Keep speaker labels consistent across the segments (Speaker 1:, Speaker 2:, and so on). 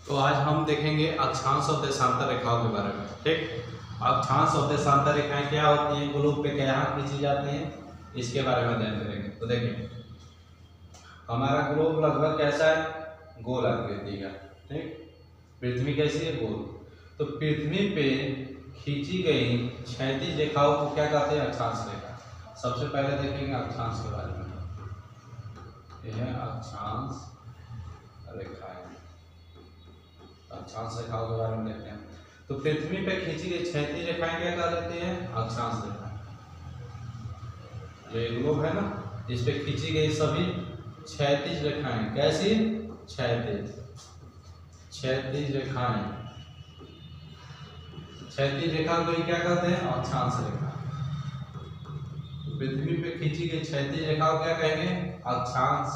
Speaker 1: तो आज हम देखेंगे अक्षांश और देशांतर रेखाओं के बारे में। ठीक, अक्षांश और देशांतर रेखाएं क्या होती हैं, ग्लोब पे क्या खींची जाती हैं, इसके बारे में अध्ययन करेंगे। तो देखिए, हमारा ग्लोब लगभग कैसा है, गोल आकृति का। ठीक, पृथ्वी कैसी है, गोल। तो पृथ्वी पे खींची गई क्षैतिज रेखाओं को क्या कहते हैं, अक्षांश रेखा। सबसे पहले देखेंगे अक्षांश के बारे में। यह है अक्षांश रेखाएं। अक्षांश रेखाओं के बारे में देखते हैं। तो पृथ्वी पे खींची गई क्षैतिज रेखाएं क्या कहलाती हैं, अक्षांश रेखाएं। ये ग्लोब है ना, इस पे खींची गई सभी क्षैतिज रेखाएं, कैसी, क्षैतिज रेखाएं। क्षैतिज रेखा को क्या कहते हैं, अक्षांश रेखा। पृथ्वी पे खींची गई क्षैतिज रेखा को क्या कहेंगे, अक्षांश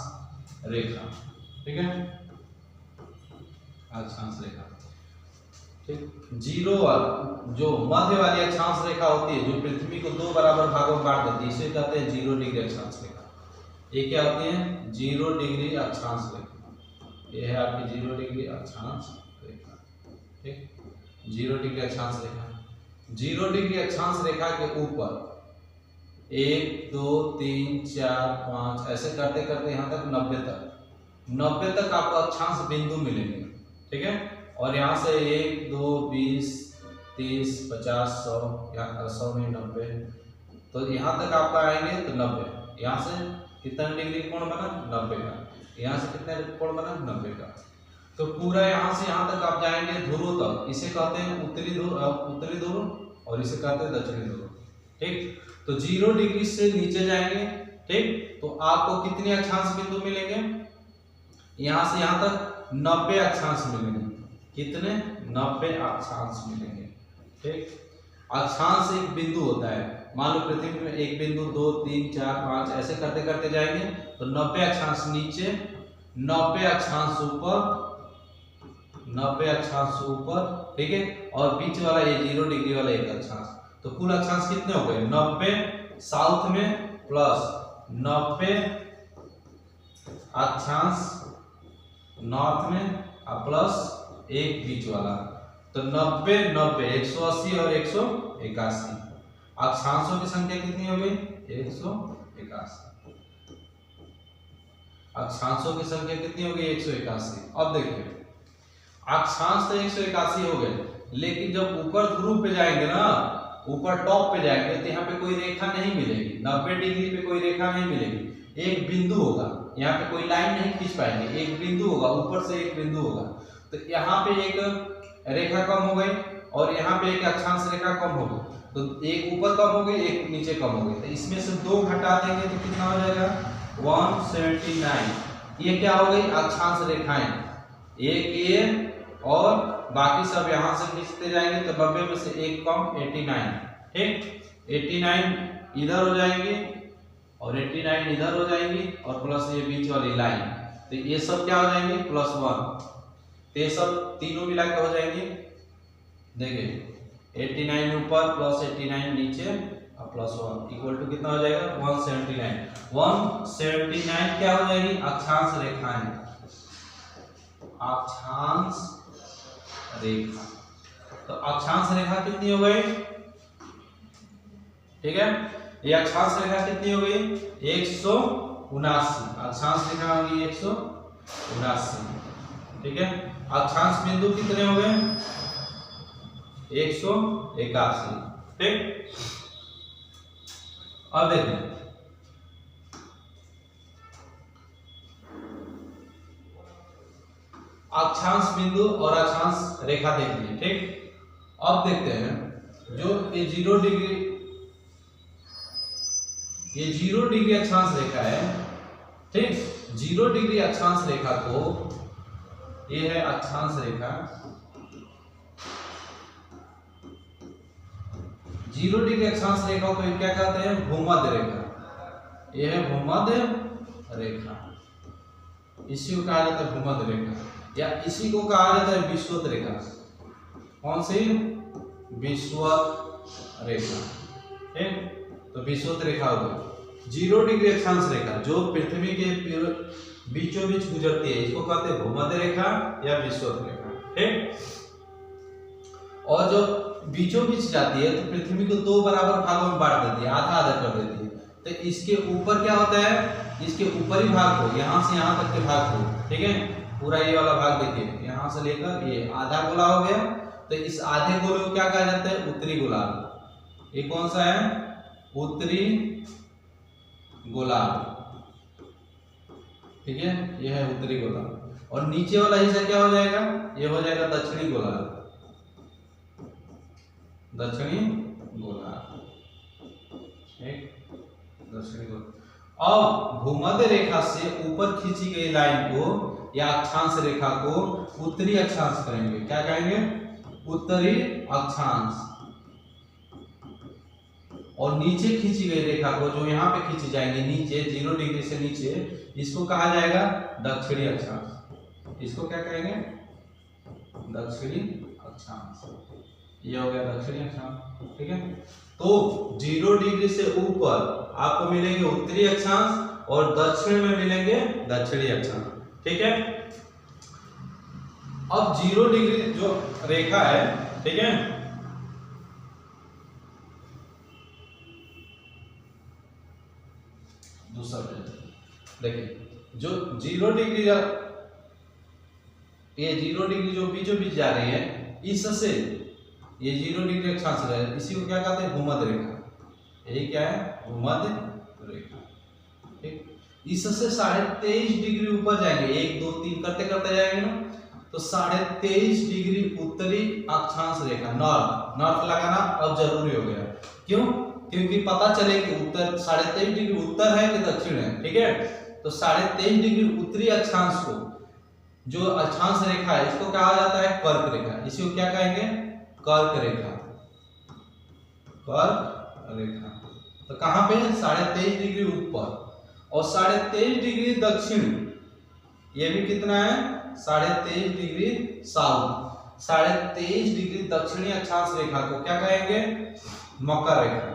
Speaker 1: रेखा। ठीक है, अक्षांश रेखा। ठीक, जीरो वाला जो मध्य वाली अक्षांश रेखा होती है, जो पृथ्वी को दो बराबर भागों में बांट देती है, इसे कहते हैं 0 डिग्री अक्षांश रेखा। ये क्या होती है, 0 डिग्री अक्षांश रेखा। ये है आपकी 0 डिग्री अक्षांश रेखा। ठीक, 0 डिग्री अक्षांश रेखा। 0 डिग्री अक्षांश रेखा के ऊपर 1 2 3 4 5 ऐसे करते करते यहाँ तक 90 तक आपको अक्षांश बिंदु मिलेंगे। ठीक है, और यहाँ से 1 2 20 30 50 100, यहाँ 100 नहीं 90, तो यहाँ तक आपका आएंगे तो 90। यहाँ से कितना डिग्री कोण बना, 90 का। यहाँ से कितना कोण बना, 90 का। तो पूरा यहाँ से यहाँ तक आप जाएंगे ध्रुव तक, इसे कहते हैं उत्तरी ध्रुव और इसे कहते हैं दक्षिणी ध्रुव। ठीक, तो 0 डिग्री से नीचे जाएंगे। ठीक, तो आपको कितने अक्षांश बिंदु मिलेंगे, यहाँ से यहाँ तक 90 अक्षांश मिलेंगे। कितने, 90 अक्षांश मिलेंगे। ठीक, अक्षांश एक बिंदु होता है। मान लो पृथ्वी में एक बिंदु 2 3 4 5 ऐसे करते करते जाएंगे तो 90 अक्षांश नीचे, 90 अक्षांश ऊपर, 90 अक्षांश ऊपर। ठीक है, और बीच वाला ये 0 डिग्री वाला एक अक्षांश। तो कुल अक्षांश कितने हो गए, 90 साउथ में प्लस 90 अक्षांश नॉर्थ में प्लस एक बीच वाला। तो 90 90 180 और 181 अक्षांशों की संख्या कितनी हो गई, 181। अक्षांशों की संख्या कितनी हो गई, 181। अब देखिए, अक्षांश तो 181 हो गए, लेकिन जब ऊपर ध्रुव पे जाएंगे ना, ऊपर टॉप पे जाएंगे तो यहाँ पे कोई रेखा नहीं मिलेगी। 90 डिग्री पे कोई रेखा नहीं मिलेगी, एक बिंदु होगा। यहाँ पे कोई लाइन नहीं खींच पाएंगे, एक बिंदु होगा, ऊपर से एक बिंदु होगा। तो यहाँ पे एक रेखा कम हो गई और यहाँ पे एक अक्षांश रेखा कम हो गई। तो एक ऊपर कम हो गई, एक नीचे कम हो गई। तो इसमें से 2 घटा देंगे तो कितना हो जाएगा, 179। ये क्या हो गई, अक्षांश रेखाएं। एक ये और बाकी सब यहाँ से खींचते जाएंगे तो 90 में से एक कम, 89। ठीक, 89 इधर हो जाएंगे और 89 इधर हो जाएंगी और प्लस ये बीच वाली लाइन। तो ये सब क्या हो जाएंगे, +1। तो ये सब तीनों मिला के हो जाएंगे। देखिए, 89 ऊपर प्लस 89 नीचे और +1 इक्वल टू कितना हो जाएगा, 179। 179 क्या हो जाएगी, अक्षांश रेखाएं। अक्षांश रेखा। तो अक्षांश रेखा कितनी हो गई, ठीक है, ये अक्षांश रेखा कितनी हो गई, 179। अक्षांश रेखा होगी 179। ठीक है, अक्षांश बिंदु कितने हो गए, 181। ठीक, अब देखें, अक्षांश बिंदु और अक्षांश रेखा देख लीजिए। ठीक, अब देखते हैं जो ये 0 डिग्री, ये 0 डिग्री अक्षांश रेखा है। ठीक, 0 डिग्री अक्षांश रेखा को, ये है अक्षांश रेखा। 0 डिग्री अक्षांश रेखा को क्या कहते हैं, भूमध्य रेखा। ये है भूमध्य रेखा, इसी को कहा जाता है भूमध्य रेखा, या इसी को कहा जाता है विषुवत रेखा। कौन सी, विषुवत रेखा। ठीक, तो विषुवत रेखा हो गई। 0 डिग्री अक्षांश रेखा जो पृथ्वी के बीचों बीच गुजरती है, इसको कहते हैं भूमध्य रेखा या विषुवत रेखा। ठीक। और जो बीचों बीच जाती है तो पृथ्वी को दो बराबर भागों में बांट देती है, आधा आधा कर देती है। तो इसके ऊपर क्या होता है, इसके ऊपरी भाग को, यहाँ से यहाँ तक के भाग को, ठीक है, पूरा ये वाला भाग देखिए, यहाँ से लेकर ये आधा गोला हो गया। तो इस आधे गोले को क्या कहा जाता है, उत्तरी गोलार्ध। ये कौन सा है, उत्तरी गोलार्ध, ठीक है, ये है उत्तरी गोलार्ध। और नीचे वाला हिस्सा क्या हो जाएगा, ये हो जाएगा दक्षिणी गोलार्ध, दक्षिणी गोलार्ध, ठीक, दक्षिणी गोलार्ध। अब भूमध्य रेखा से ऊपर खींची गई लाइन को या अक्षांश रेखा को उत्तरी अक्षांश कहेंगे। क्या कहेंगे, उत्तरी अक्षांश। और नीचे खींची गई रेखा को, जो यहाँ पे खींची जाएंगी नीचे 0 डिग्री से नीचे, इसको कहा जाएगा दक्षिणी अक्षांश। इसको क्या कहेंगे, दक्षिणी अक्षांश। ये हो गया दक्षिणी अक्षांश, ठीक है। तो 0 डिग्री से ऊपर आपको मिलेंगे उत्तरी अक्षांश और दक्षिण में मिलेंगे दक्षिणी अक्षांश, ठीक है। अब 0 डिग्री जो रेखा है, ठीक है, दूसरा देखिए, जो 0 डिग्री, ये 0 डिग्री जो बीचों बीच जा रही है, इससे ये 0 डिग्री अक्षांश है, इसी को क्या कहते हैं, भूमध्य रेखा। यही क्या है, भूमध्य रेखा, ठीक। इससे 23.5 डिग्री ऊपर जाएंगे, 1 2 3 करते करते जाएंगे ना, तो 23.5 डिग्री उत्तरी अक्षांश रेखा, नॉर्थ, नॉर्थ लगाना अब जरूरी हो गया। क्यों, क्योंकि पता चले कि उत्तर 23.5 डिग्री उत्तर है कि दक्षिण है, ठीक है। तो 23.5 डिग्री उत्तरी अक्षांश को, जो अक्षांश रेखा है, इसको कहा जाता है कर्क रेखा। इसी को क्या कहेंगे, कर्क रेखा, कर्क रेखा। तो कहां पे, 23.5 डिग्री ऊपर और 23.5 डिग्री दक्षिण, ये भी कितना है, 23.5 डिग्री साउथ। 23.5 डिग्री दक्षिणी अक्षांश रेखा को क्या कहेंगे, मकर रेखा।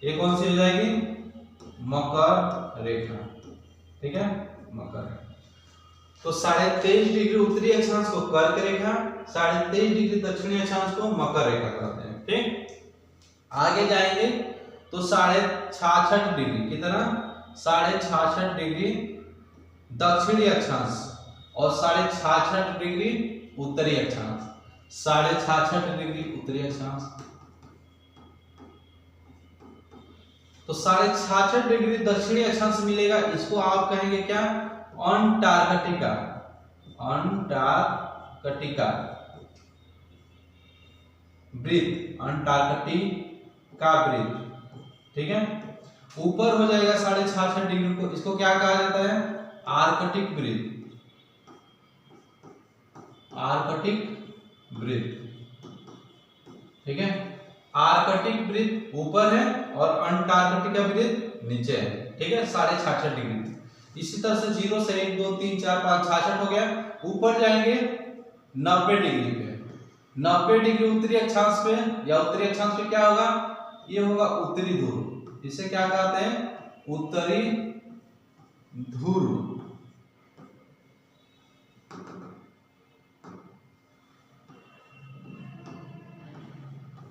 Speaker 1: ये कौन सी हो जाएगी, मकर रेखा, ठीक है, मकर रेखा। तो 23.5 डिग्री उत्तरी अक्षांश को कर्क रेखा, 23.5 डिग्री दक्षिणी अक्षांश को मकर रेखा कहते हैं, ठीक। आगे जाएंगे तो 66.5 डिग्री, कितना, 66.5 डिग्री दक्षिणी अक्षांश और 66.5 डिग्री उत्तरी अक्षांश, 66.5 डिग्री उत्तरी अक्षांश। तो 66.5 डिग्री दक्षिणी अक्षांश मिलेगा, इसको आप कहेंगे क्या, अंटार्कटिका, अंटार्कटिका वृत्त, अंटार्कटिका वृत्त, ठीक है। ऊपर हो जाएगा 66.5 डिग्री को, इसको क्या कहा जाता है, आर्कटिक वृत्त, आर्कटिक वृत्त, ठीक है। आर्कटिक वृत्त ऊपर है और अंटार्कटिका वृत्त नीचे है, ठीक है, 66.5 डिग्री। इसी तरह से 0 से 1 2 3 4 5 66 हो गया। ऊपर जाएंगे 90 डिग्री पे, 90 डिग्री उत्तरी अक्षांश पे, या उत्तरी अक्षांश पे क्या होगा, ये होगा उत्तरी ध्रुव। इसे क्या कहते हैं, उत्तरी ध्रुव,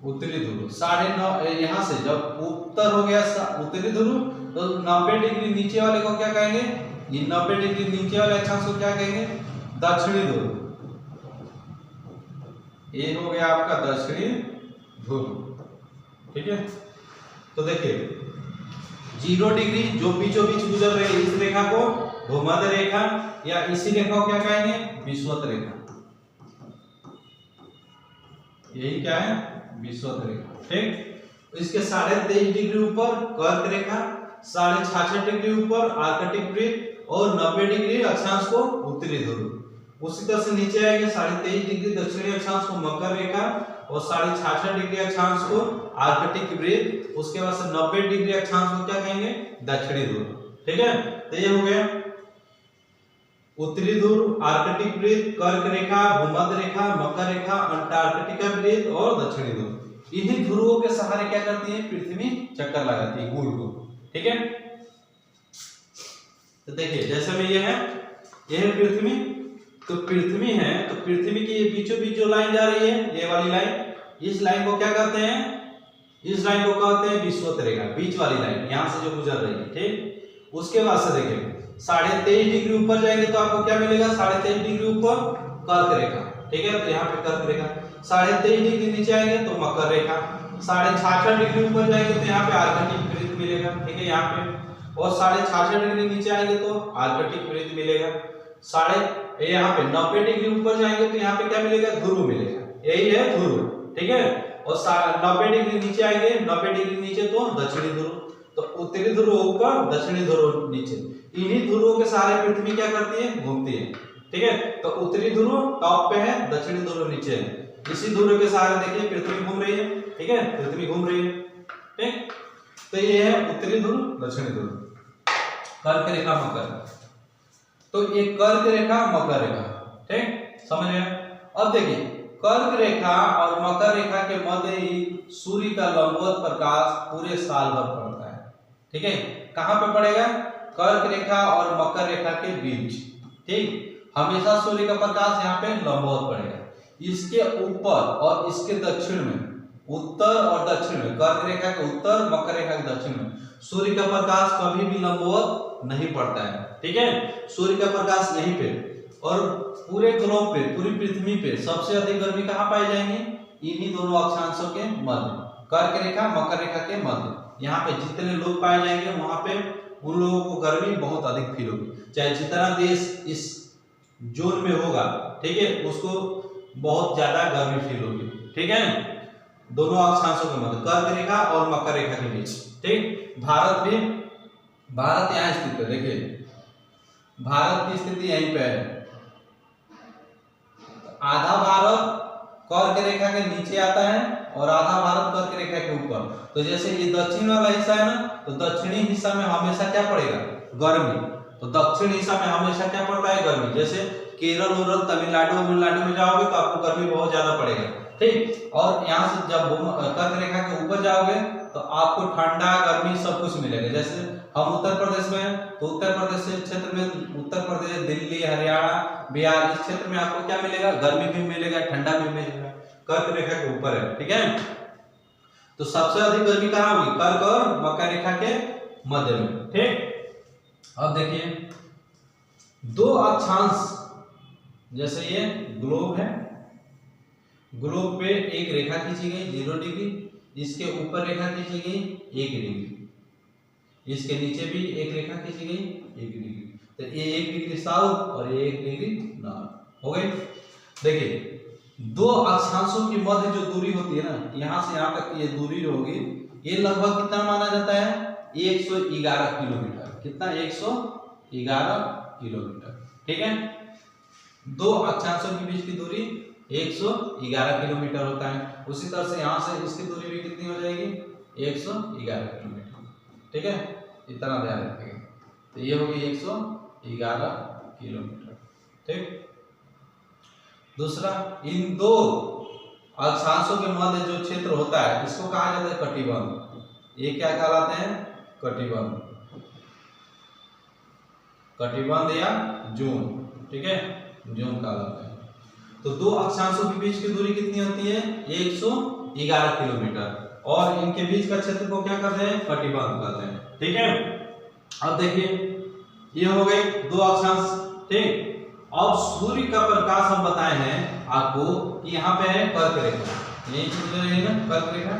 Speaker 1: उत्तरी ध्रुव। 9.5, यहाँ से जब उत्तर हो गया उत्तरी ध्रुव, तो 90 डिग्री नीचे वाले को क्या कहेंगे, ये 90 डिग्री नीचे वाले अक्षांश को क्या कहेंगे, दक्षिणी ध्रुव। ये हो गया आपका दक्षिणी ध्रुव, ठीक है। तो देखिए 0 डिग्री जो बीचों बीच गुजर रही है, इस रेखा को भूमध्य रेखा, या इसी रेखा को क्या कहेंगे, विषुवत रेखा। यही क्या है, विषुवत रेखा, ठीक। इसके 23.5 डिग्री ऊपर कर्क रेखा, 66.5 डिग्री ऊपर आर्कटिक वृत्त और 90 डिग्री अक्षांश को उत्तरी ध्रुव। उसी तरह से नीचे आएंगे 23.5 डिग्री दक्षिणी अक्षांश को मकर रेखा और 66.5 डिग्री अक्षांश को आर्कटिक वृत्त, उसके बाद से 90 डिग्री अक्षांश को क्या कहेंगे, दक्षिणी ध्रुव, ठीक है। तो ये हो गया उत्तरी ध्रुव, आर्कटिक वृत्त, कर्क रेखा, भूमध्य रेखा, मकर रेखा, अंटार्कटिका वृत्त और दक्षिणी ध्रुव। इन्हीं ध्रुवों के सहारे क्या करती है, पृथ्वी चक्कर लगाती है गोल गोल, ठीक है। तो देखिए जैसे में ये है पृथ्वी, तो पृथ्वी है, तो पृथ्वी की ये बीचों बीच जो लाइन जा रही है, ये वाली लाइन, इस लाइन को क्या कहते हैं? इस लाइन को कहते हैं विषुवत रेखा, बीच वाली लाइन यहां से जो गुजर रही है, ठीक। उसके बाद से देखिए 23.5 डिग्री ऊपर जाएंगे तो आपको क्या मिलेगा? 23.5 डिग्री ऊपर कर्क रेखा, ठीक है। तो यहाँ पे कर्क रेखा, 23.5 डिग्री नीचे आएंगे तो मकर रेखा, 66.5 डिग्री ऊपर जाएंगे तो यहाँ पे आर्कटिक वृत्त मिलेगा, ठीक है यहाँ पे। और 66.5 डिग्री नीचे आएंगे तो आर्कटिक वृत्त मिलेगा। यहाँ पे 90 डिग्री ऊपर जाएंगे तो यहाँ पे क्या मिलेगा? ध्रुव मिलेगा, यही है ध्रुव, ठीक है। और 90 डिग्री नीचे आएंगे, 90 डिग्री नीचे तो दक्षिणी ध्रुव, तो उत्तरी ध्रुव ऊपर, दक्षिणी ध्रुव नीचे। इन्हीं ध्रुवों के सहारे पृथ्वी क्या करती है? घूमती है, ठीक है। तो उत्तरी ध्रुव टॉप पे है, दक्षिणी ध्रुव नीचे है। इसी ध्रुव के सहारे देखिए पृथ्वी घूम रही है, ठीक है, पृथ्वी घूम रही है, ठीक। तो ये है उत्तरी ध्रुव, दक्षिणी ध्रुव, कर्क रेखा, मकर। तो ये कर्क रेखा, मकर रेखा, ठीक, समझ गए। अब देखिए कर्क रेखा और मकर रेखा के मध्य ही सूर्य का लंबवत प्रकाश पूरे साल भर पड़ता है, ठीक है। कहां पे पड़ेगा? कर्क रेखा और मकर रेखा के बीच, ठीक। हमेशा सूर्य का प्रकाश यहाँ पे लंबवत पड़ेगा। इसके ऊपर और इसके दक्षिण में, उत्तर और दक्षिण में, कर्क रेखा के उत्तर, मकर रेखा के दक्षिण में सूर्य का प्रकाश कभी भी लंबवत नहीं पड़ता है, ठीक है। सूर्य का प्रकाश यहीं पे, और पूरे ग्लोब पे, पूरी पृथ्वी पे सबसे अधिक गर्मी कहाँ पाई जाएंगी? इन्हीं दोनों अक्षांशों के मध्य, कर्क रेखा, मकर रेखा के मध्य। यहाँ पे जितने लोग पाए जाएंगे वहां पे उन लोगों को गर्मी बहुत अधिक फील होगी। चाहे जितना देश इस जोन में होगा, ठीक है, उसको बहुत ज्यादा गर्मी फील होगी, ठीक है। दोनों अक्षांशों के मध्य, कर्क रेखा और मकर रेखा के बीच, ठीक। भारत यहाँ स्थित है, देखिए भारत की स्थिति यहीं पे है। आधा भारत कर्क रेखा के नीचे आता है और आधा भारत कर्क रेखा के ऊपर। तो जैसे ये दक्षिण वाला हिस्सा है ना, तो दक्षिणी हिस्सा में हमेशा क्या पड़ेगा? गर्मी। तो दक्षिण हिस्सा में हमेशा क्या पड़ता है? गर्मी। जैसे केरल और तमिलनाडु में जाओगे तो आपको गर्मी बहुत ज्यादा पड़ेगा, ठीक। और यहाँ से जब कर्क रेखा के ऊपर जाओगे तो आपको ठंडा, गर्मी सब कुछ मिलेगा। जैसे हम उत्तर प्रदेश में हैं तो उत्तर प्रदेश क्षेत्र में, उत्तर प्रदेश, दिल्ली, हरियाणा, बिहार, इस क्षेत्र में आपको क्या मिलेगा? गर्मी भी मिलेगा, ठंडा भी मिलेगा, कर्क रेखा के ऊपर है, ठीक है। तो सबसे अधिक गर्मी कहाँ होगी? कर्क और मकर रेखा के मध्य में, ठीक। अब देखिए दो अक्षांश, जैसे ये ग्लोब है, ग्लोब पे एक रेखा खींची गई 0 डिग्री, इसके ऊपर रेखा खींची गई 1 डिग्री, इसके नीचे भी एक रेखा खींची गई 1 डिग्री। तो ये 1 डिग्री साउथ और ये 1 डिग्री नॉर्थ हो गई। देखिए दो अक्षांशों की मध्य जो दूरी होती है ना, यहाँ से यहाँ तक ये दूरी जो होगी, ये लगभग कितना माना जाता है? 111 किलोमीटर। कितना? 111 किलोमीटर, ठीक है। दो अक्षांशों के बीच की दूरी 111 किलोमीटर होता है। उसी तरह से यहाँ से इसकी दूरी भी कितनी हो जाएगी? 111 किलोमीटर, ठीक है। इतना ध्यान रखिएगा। तो ये होगी 111 किलोमीटर, ठीक। दूसरा, इन दो अक्षांशों के मध्य जो क्षेत्र होता है इसको कहा जाता है कटिबंध। ये क्या कहलाते हैं? कटिबंध, कटिबंध या जोन, ठीक है, जोन कहलाता है। तो दो अक्षांशों के बीच की दूरी कितनी होती है? 111 किलोमीटर, और इनके बीच का क्षेत्र को क्या कहते हैं? कटिबंध कहते हैं, ठीक है। अब देखिए ये हो गए दो अक्षांश, ठीक। अब सूर्य का प्रकाश हम बताए हैं आपको कि यहाँ पे है कर्क रेखा, यही गुजर रही है ना कर्क रेखा,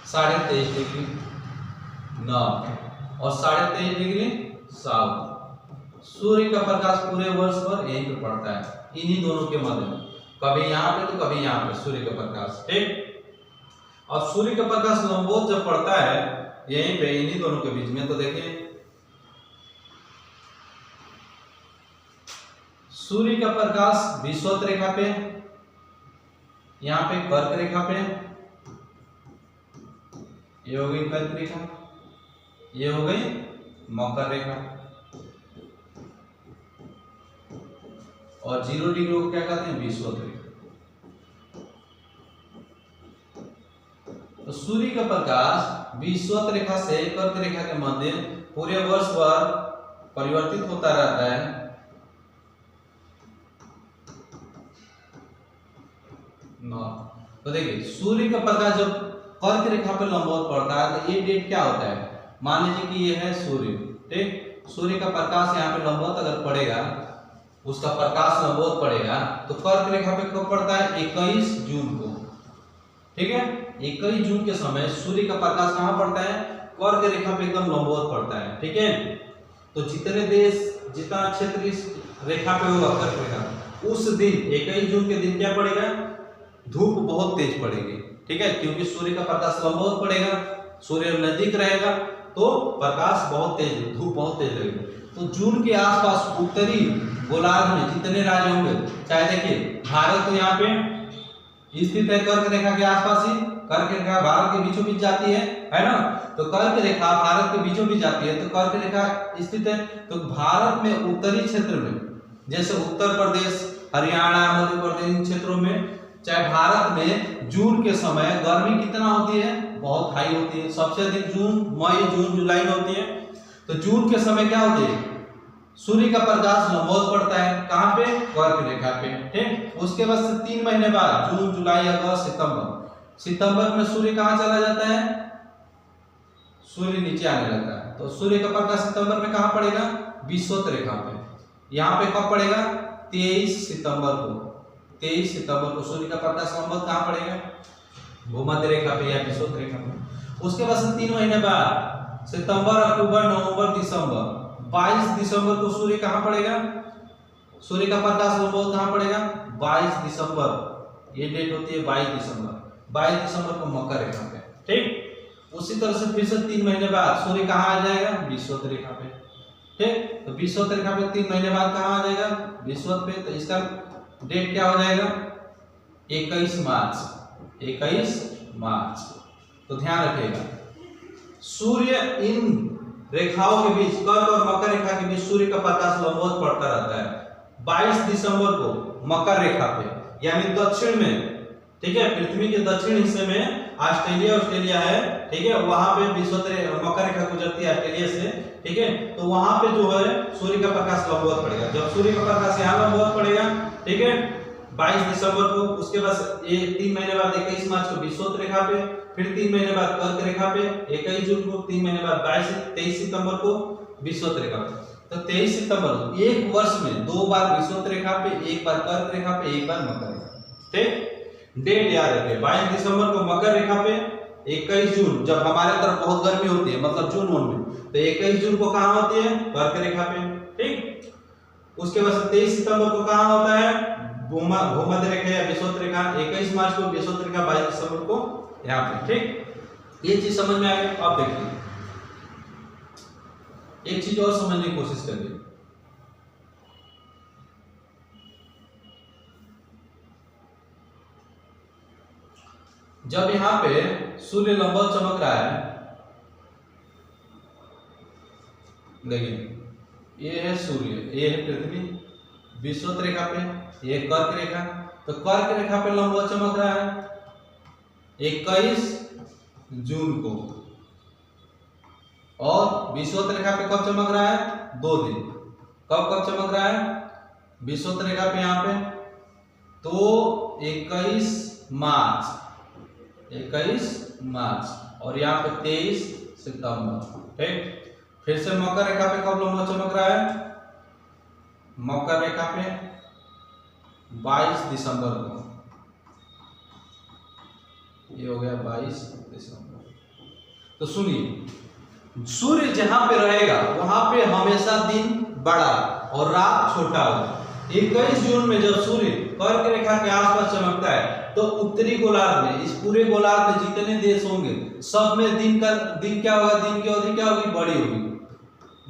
Speaker 1: 23.5 डिग्री नॉर्थ और 23.5 डिग्री साउथ। सूर्य का प्रकाश पूरे वर्ष भर यहीं पे पड़ता है, इन्हीं दोनों के मध्य में, कभी यहाँ पे तो कभी यहाँ पे सूर्य का प्रकाश, ठीक। और सूर्य का प्रकाश लंबवत जब पड़ता है यहीं पे इन्हीं दोनों के बीच में, तो देखिए सूर्य का प्रकाश विषुवत रेखा पे, यहाँ पे कर्क रेखा पे, ये हो गई कर्क रेखा, ये हो गई मकर रेखा, और 0 डिग्री को क्या कहते हैं? विषुवत रेखा। तो सूर्य का प्रकाश विषुवत रेखा से कर्क रेखा के मध्य पूरे वर्ष भर परिवर्तित होता रहता है, तो देखिए सूर्य का प्रकाश जब कर्क रेखा पे लंबवत पड़ता है तो ये डेट क्या होता है, मान लीजिए कि ये है सूर्य, ठीक, सूर्य का प्रकाश यहाँ पे लंबवत अगर पड़ेगा, उसका प्रकाश लंबवत पड़ेगा तो कर्क रेखा पे कब पड़ता है, 21 जून को, ठीक है। 21 जून के समय सूर्य का प्रकाश कहाँ पड़ता है, कर्क रेखा पे एकदम लंबवत पड़ता है, ठीक है। तो जितने देश, जितना क्षेत्र इस रेखा पे होगा कर्क रेखा, उस दिन 21 जून के दिन क्या पड़ेगा, धूप बहुत तेज पड़ेगी, ठीक है, क्योंकि सूर्य का प्रकाश लंबवत पड़ेगा, सूर्य नजदीक रहेगा तो प्रकाश बहुत तेज, धूप बहुत तेज लगेगी। तो जून के आसपास उत्तरी गोलार्ध में जितने राज्य होंगे, चाहे देखिए भारत तो यहाँ पे स्थित है कर्क रेखा के आसपास ही, कर्क रेखा भारत के बीचों बीच जाती है ना, तो कर्क रेखा भारत के बीचों बीच जाती है, तो कर्क रेखा स्थित है। तो भारत में उत्तरी क्षेत्र में जैसे उत्तर प्रदेश, हरियाणा, मध्य प्रदेश, इन क्षेत्रों में, चाहे भारत में जून के समय गर्मी कितना होती है, बहुत हाई होती है, सबसे अधिक जून, मई, जून, जुलाई में होती है। तो जून के समय क्या होती है, सूर्य का प्रकाश लंबवत पड़ता है, कहाँ पे, कर्क रेखा पे, ठीक। उसके बाद से 3 महीने बाद जून, जुलाई, अगस्त, सितंबर में सूर्य कहाँ चला जाता है, सूर्य नीचे आने लगता है। तो सूर्य का प्रकाश सितंबर में कहाँ पड़ेगा, विषुवत रेखा पे, यहाँ पे कब पड़ेगा, 23 सितंबर को, 23 सितंबर को सूर्य का प्रकाश लंबवत कहाँ पड़ेगा, भूमध्य रेखा पे या विषुवत रेखा पे। उसके बाद से 3 महीने बाद सितंबर, अक्टूबर, नवंबर, दिसंबर, 22 दिसंबर को सूर्य कहाँ पड़ेगा, सूर्य का प्रकाश लंबवत कहाँ पड़ेगा, 22 दिसंबर, ये डेट होती है 22 दिसंबर, 22 दिसंबर को मकर रेखा पे, ठीक। उसी तरह से फिर से 3 महीने बाद सूर्य कहाँ आ जाएगा, विषुवत रेखा पे, ठीक। तो विषुवत रेखा पे 3 महीने बाद कहाँ आ जाएगा, विषुवत पे। तो इसका डेट क्या हो जाएगा, 21 मार्च, 21 मार्च। तो ध्यान रखिएगा, सूर्य इन रेखाओं के बीच, कर्क और मकर रेखा के बीच सूर्य का प्रकाश लंबवत पड़ता रहता है। 22 दिसंबर को मकर रेखा पे यानी दक्षिण में, ठीक है, पृथ्वी के दक्षिण हिस्से में ऑस्ट्रेलिया है, ठीक है, वहां पे विषुवत मकर रेखा गुजरती है ऑस्ट्रेलिया से, ठीक है। तो वहां पे जो है सूर्य का प्रकाश लंबवत पड़ेगा। जब सूर्य का प्रकाश यहाँ लंबवत पड़ेगा, ठीक है, 22 दिसंबर को, उसके बाद 3 महीने बाद 21 मार्च को विषुवत रेखा पे, फिर 3 महीने बाद कर्क रेखा पे, 21 जून को, 3 महीने बाद 23 सितंबर को विषुवत रेखा पे। तो 23 सितंबर, एक वर्ष में 2 बार विषुवत रेखा पे, 1 बार कर्क रेखा पे, 1 बार मकर रेखा, ठीक। डेट याद रखिए, 22 दिसंबर को मकर रेखा पे, 21 जून जब हमारे तरफ बहुत गर्मी होती है, मतलब जून में, तो 21 जून को कहाँ होती है, कर्क रेखा पे, ठीक। उसके बाद 23 सितंबर को कहाँ होता है, भूमध्य रेखा या विषुवत रेखा, 21 मार्च को विषुवत रेखा, 22 दिसंबर को यहाँ पे, ठीक। ये चीज समझ में आ गई। अब देखिए एक चीज और समझने की कोशिश करिए, जब यहाँ पे सूर्य लंबवत चमक रहा है, देखिए ये है सूर्य, ये है पृथ्वी, विषुवत रेखा पे, ये कर्क रेखा। तो कर्क रेखा पे लंबवत चमक रहा है 21 जून को, और विषुवत रेखा पे कब चमक रहा है, 2 दिन। कब चमक रहा है विषुवत रेखा पे, यहाँ पे तो 21 मार्च, 21 मार्च, और यहाँ पे 23 सितंबर, ठीक। फिर से मकर रेखा पे कब लंबवत चमक रहा है, मकर रेखा पे 22 दिसंबर को, ये हो गया 22 दिसंबर। तो सुनिए, सूर्य जहां पे रहेगा वहां पे हमेशा दिन बड़ा और रात छोटा होगा। 21 जून में जब सूर्य कर्क रेखा के आसपास चमकता है तो उत्तरी गोलार्ध में, इस पूरे गोलार्ध में जितने देश होंगे सब में दिन क्या होगा, दिन की अवधि क्या होगी, बड़ी होगी।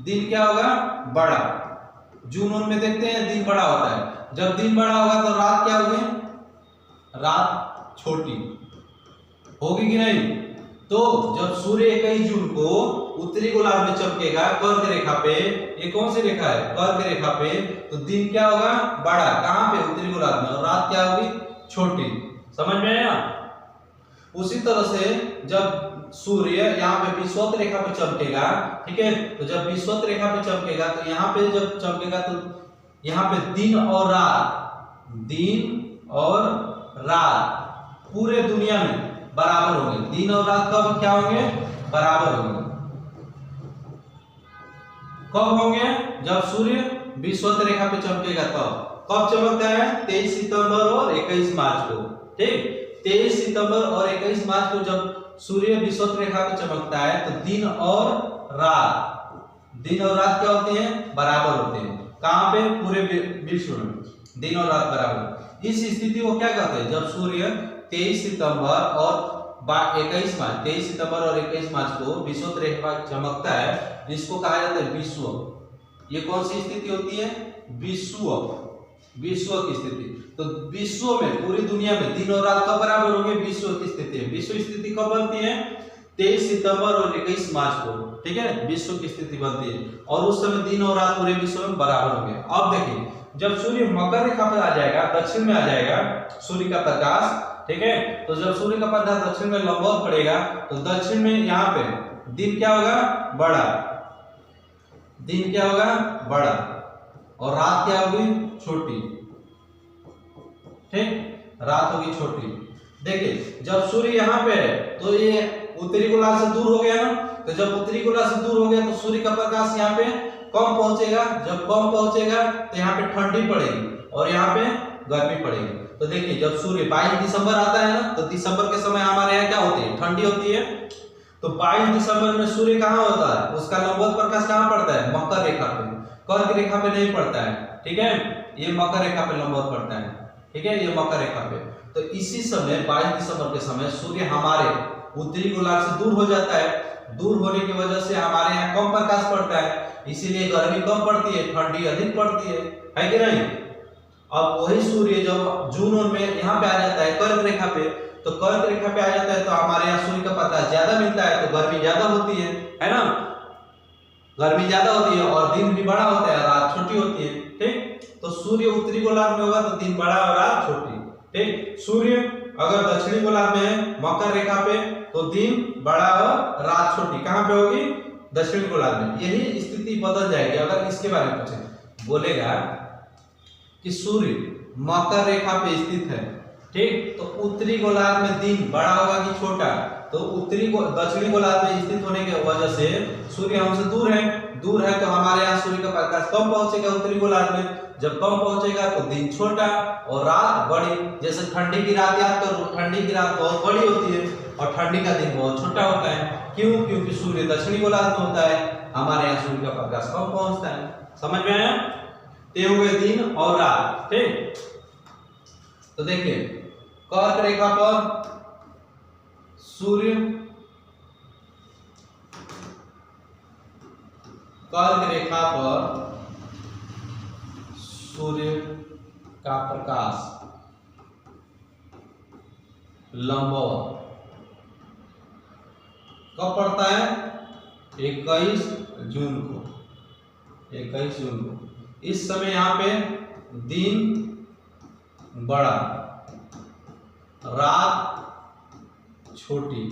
Speaker 1: दिन क्या होगा, बड़ा। जून में देखते हैं दिन बड़ा होता है, जब दिन बड़ा होगा तो रात क्या होगी, रात छोटी होगी कि नहीं। तो जब सूर्य 21 जून को उत्तरी गोलार्ध में चमकेगा कर्क रेखा पे, ये कौन सी रेखा है, कर्क रेखा पे, तो दिन क्या होगा, बड़ा, कहां पे, उत्तरी गोलार्ध में, और रात क्या होगी, छोटी। समझ में आया। उसी तरह से जब सूर्य यहाँ पे विषुवत रेखा पे चमकेगा, ठीक है, तो जब विषुवत रेखा पे चमकेगा तो यहाँ पे जब चमकेगा तो यहाँ पे दिन और रात पूरे दुनिया में बराबर होंगे। दिन और रात कब क्या होंगे? बराबर होंगे। कब होंगे? जब सूर्य विषुवत रेखा पे चमकेगा तब। कब चमकता है? 23 सितंबर और 21 मार्च को। ठीक, 23 सितंबर और 21 मार्च को जब सूर्य विषुवत रेखा पे चमकता है तो दिन और रात क्या होते हैं? बराबर होते हैं। कहां पे? पूरे विश्व में दिन और रात बराबर। इस स्थिति को क्या कहते हैं? जब सूर्य 23 सितंबर और 23 सितंबर और 21 मार्च को विषुवत रेखा चमकता है, इसको कहा जाता है विषुव। ये कौन सी स्थिति होती है? विषुव की स्थिति। तो विश्व में, पूरी दुनिया में दिन और रात कब बराबर होंगे? विश्व की स्थिति है। विश्व स्थिति कब बनती है? 23 सितंबर और 21 मार्च को। ठीक है, विश्व की स्थिति बनती है और उस समय दिन और रात पूरे विश्व में बराबर होंगे। अब देखिए, जब सूर्य मकर रेखा पर आ जाएगा, दक्षिण में आ जाएगा सूर्य का प्रकाश, ठीक है, तो जब सूर्य का प्रकाश दक्षिण में लंबवत पड़ेगा तो दक्षिण में यहाँ पे दिन क्या होगा? बड़ा। दिन क्या होगा? बड़ा और रात क्या होगी? छोटी। ठीक, रात होगी छोटी। देखिए, जब सूर्य यहाँ पे है तो ये उत्तरी गोलार्ध से दूर हो गया ना, तो जब उत्तरी गोलार्ध से दूर हो गया तो सूर्य का प्रकाश यहाँ पे कम पहुंचेगा। जब कम पहुंचेगा तो यहाँ पे ठंडी पड़ेगी और यहाँ पे गर्मी पड़ेगी। तो देखिए, जब सूर्य 22 दिसंबर आता है ना, तो दिसंबर के समय हमारे यहाँ क्या होती है? ठंडी होती है। तो 22 दिसंबर में सूर्य कहाँ होता है? उसका लंबवत प्रकाश कहाँ पड़ता है? मकर रेखा पे। कर्क रेखा पे नहीं पड़ता है। ठीक है, ये मकर रेखा पे लंबवत पड़ता है। ठीक है, ये मकर रेखा पे। तो इसी समय 22 दिसंबर के समय सूर्य हमारे उत्तरी गोलार्ध से दूर हो जाता है। दूर होने की वजह से हमारे यहाँ कम प्रकाश पड़ता है, इसीलिए गर्मी कम पड़ती है, ठंडी अधिक पड़ती है कि नहीं? अब वही सूर्य जब जून में यहाँ पे आ जाता है कर्क रेखा पे, तो कर्क रेखा पे आ जाता है तो हमारे यहाँ सूर्य का प्रकाश ज्यादा मिलता है, तो गर्मी ज्यादा होती है ना? गर्मी ज्यादा होती है और दिन भी बड़ा होता है, रात छोटी होती है। ठीक, तो सूर्य उत्तरी गोलार्ध में होगा तो दिन बड़ा और रात छोटी। ठीक, सूर्य अगर दक्षिणी गोलार्ध में है मकर रेखा पे तो दिन बड़ा और रात छोटी। कहां पे होगी? दक्षिणी गोलार्ध में। यही स्थिति बदल जाएगी अगर इसके बारे में पूछे। बोलेगा कि सूर्य मकर रेखा पे स्थित है, ठीक, तो उत्तरी गोलार्ध में दिन बड़ा होगा कि छोटा? तो दक्षिणी गोलार्ध में स्थित होने की वजह से सूर्य हमसे दूर है तो हमारे यहाँ सूर्य का प्रकाश कम पहुंचेगा उत्तरी गोलार्ध में। जब कम पहुंचेगा तो दिन छोटा और रात बड़ी। जैसे ठंडी की रात याद करो, ठंडी की रात बहुत बड़ी होती है और ठंडी का दिन बहुत छोटा होता है। क्यों? क्योंकि सूर्य दक्षिणी गोलार्ध में होता है, हमारे यहाँ सूर्य का प्रकाश कम पहुंचता है। समझ में आया? ये हुए दिन और रात। ठीक, तो देखिए, कर्क रेखा पर सूर्य, कर्क रेखा पर सूर्य का प्रकाश लंबवत कब पड़ता है? 21 जून को। 21 जून को। इस समय यहाँ पे दिन बड़ा, रात छोटी।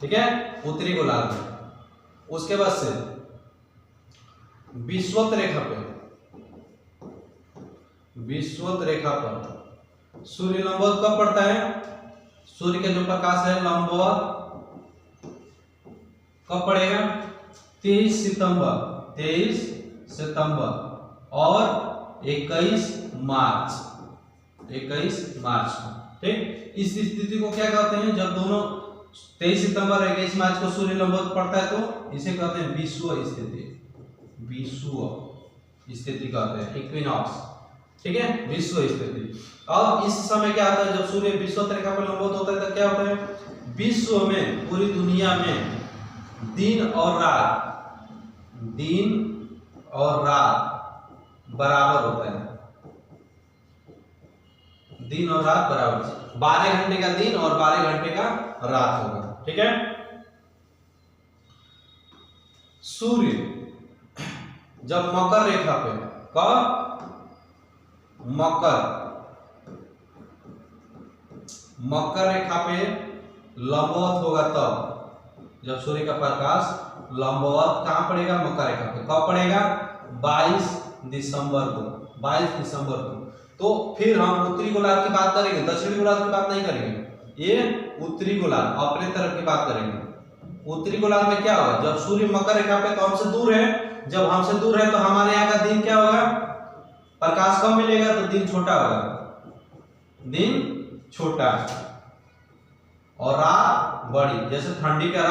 Speaker 1: ठीक है, उत्तरी गोलार्ध में। उसके बाद से विषुवत रेखा पर सूर्य लंबवत कब पड़ता है? सूर्य का जो प्रकाश है लंबवत कब पड़ेगा? 23 सितंबर और 21 मार्च। ठीक, इस स्थिति को क्या कहते हैं? जब दोनों 23 सितंबर और 21 मार्च को सूर्य लंबवत पड़ता है तो इसे कहते हैं विषुव स्थिति। विषुव स्थिति कहते हैं, इक्विनॉक्स। ठीक है, विषुव स्थिति। अब इस समय क्या होता है? जब सूर्य विषुवत रेखा पर लंबवत होता है तो क्या होता है? विश्व में, पूरी दुनिया में दिन और रात बराबर होता है। दिन और रात बराबर, 12 घंटे का दिन और 12 घंटे का रात होगा। ठीक है, सूर्य जब मकर रेखा पे, कब? मकर रेखा पे लंबवत होगा तब, जब सूर्य का प्रकाश लंबवत कहां पड़ेगा? मकर रेखा पे। कब पड़ेगा? 22 दिसंबर को। तो फिर हम उत्तरी गोलार्ध की बात करेंगे, दक्षिणी गोलार्ध की बात नहीं करेंगे। ये उत्तरी गोलार्ध अपने तरफ की बात करेंगे। उत्तरी गोलार्ध में क्या होगा, जब सूर्य मकर रेखा पे तो हमसे दूर है, जब हमसे दूर है तो हमारे यहाँ का दिन क्या होगा, प्रकाश कम मिलेगा तो दिन छोटा होगा, दिन छोटा और रात बड़ी, जैसे ठंडी का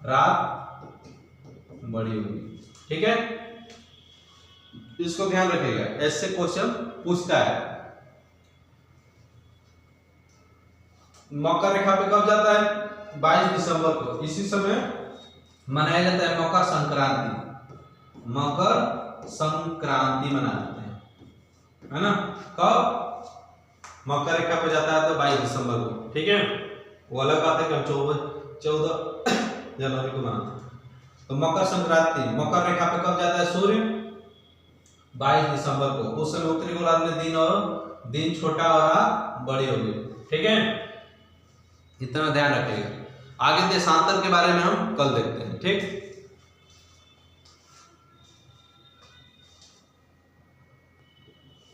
Speaker 1: रात बड़ी होगी। ठीक है, इसको ध्यान रखिएगा, ऐसे क्वेश्चन पूछता है। मकर रेखा पे कब जाता है, 22 दिसंबर को। इसी समय मनाया जाता है मकर संक्रांति, मकर संक्रांति मनाते हैं, है ना। कब मकर रेखा पे जाता है तो 22 दिसंबर को। ठीक है, वो अलग बात है कि हम 14 जनवरी को मनाते हैं। तो मकर संक्रांति, मकर रेखा पे कब जाता है सूर्य, 22 दिसंबर को। उस समय उत्तरी गोलार्ध में दिन छोटा और रात बड़ी होगी। ठीक है, इतना ध्यान रखिएगा। आगे देशांतर के बारे में हम कल देखते हैं। ठीक।